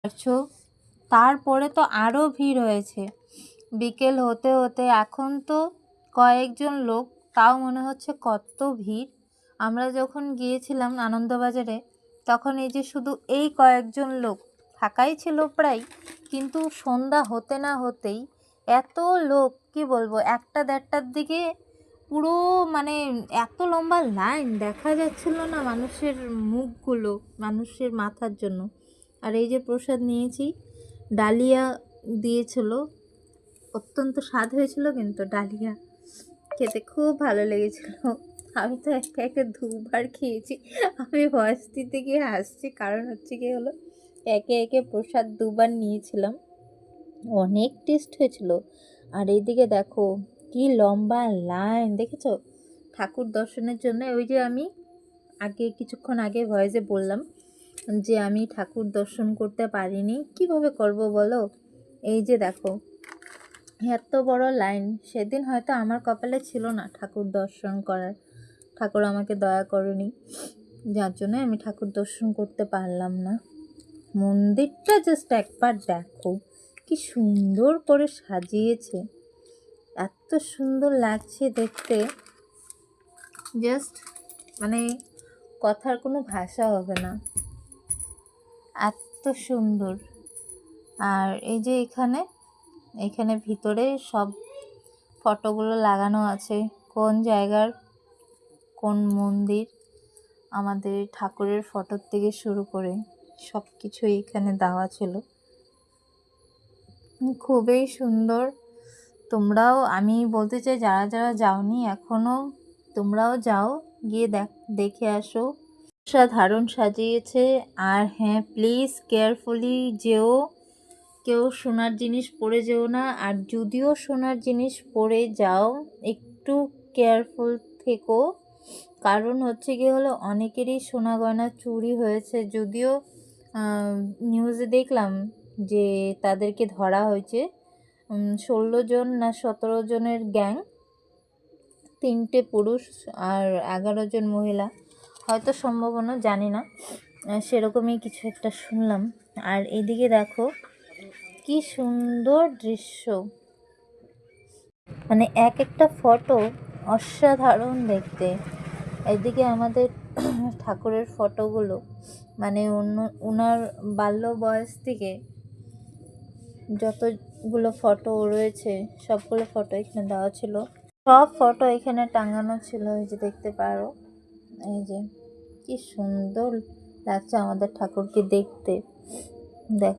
পারছো। তারপরে তো আরও ভিড় হয়েছে বিকেল হতে হতে। এখন তো কয়েকজন লোক, তাও মনে হচ্ছে কত ভিড়। আমরা যখন গিয়েছিলাম আনন্দবাজারে তখন এই যে শুধু এই কয়েকজন লোক, ফাঁকাই ছিল প্রায়, কিন্তু সন্ধ্যা হতে না হতেই এত লোক, কি বলবো, 1টা-1:30টার দিকে পুরো মানে এত লম্বা লাইন, দেখা যাচ্ছিল না মানুষের মুখগুলো মানুষের মাথার জন্য। আর এই যে প্রসাদ নিয়েছি, ডালিয়া দিয়েছিল, অত্যন্ত স্বাদ হয়েছিল, কিন্তু ডালিয়া খেতে খুব ভালো লেগেছিল। আমি তো একে একে 2বার খেয়েছি। আমি ভয়েস দিতে গিয়ে হাসছি, কারণ হচ্ছে কি হলো, একে একে প্রসাদ 2বার নিয়েছিলাম, অনেক টেস্ট হয়েছিল। আর এইদিকে দেখো কি লম্বা লাইন, দেখেছো ঠাকুর দর্শনের জন্য। ওই যে আমি কিছুক্ষণ আগে ভয়েসে বললাম যে আমি ঠাকুর দর্শন করতে পারিনি, কিভাবে করব বলো। এই যে দেখো এত বড় লাইন, সেদিন হয়তো আমার কপালে ছিল না ঠাকুর দর্শন করার, ঠাকুর আমাকে দয়া করেনি, যার জন্য আমি ঠাকুর দর্শন করতে পারলাম না। মন্দিরটা জাস্ট একবার দেখো কি সুন্দর করে সাজিয়েছে, এত সুন্দর লাগছে দেখতে, জাস্ট মানে কথার কোনো ভাষা হবে না, এত সুন্দর। আর এই যে এখানে ভিতরে সব ফটোগুলো লাগানো আছে, কোন জায়গার কোন মন্দির, আমাদের ঠাকুরের ফটোর থেকে শুরু করে সব কিছুই এখানে দেওয়া ছিল, খুবই সুন্দর। তোমরাও, আমি বলতে চাই যারা যারা যাওনি এখনও, তোমরাও যাও, গিয়ে দেখে আসো। সাধারণ সাজিয়েছে। আর হ্যাঁ, প্লিজ কেয়ারফুলি যেও, কেউ সোনার জিনিস পরে যেও না। আর যদিও সোনার জিনিস পরে যাও, একটু কেয়ারফুল থেকো, কারণ হচ্ছে কি হলো, অনেকেরই সোনা গয়না চুরি হয়েছে। যদিও নিউজে দেখলাম যে তাদেরকে ধরা হয়েছে, 16 জন না 17 জনের গ্যাং, 3টে পুরুষ আর 11 জন মহিলা, হয়তো সম্ভাবনা জানি না, সেরকমই কিছু একটা শুনলাম। আর এদিকে দেখো কি সুন্দর দৃশ্য, মানে এক একটা ফটো অসাধারণ দেখতে। এদিকে আমাদের ঠাকুরের ফটোগুলো, মানে ওনার বাল্য বয়স থেকে যতগুলো ফটো রয়েছে সবগুলো ফটো এখানে দেওয়া ছিল, সব ফটো এখানে টাঙানো ছিল। এই যে দেখতে পারো, এই যে কি সুন্দর লাগছে আমাদের ঠাকুরকে দেখতে। দেখ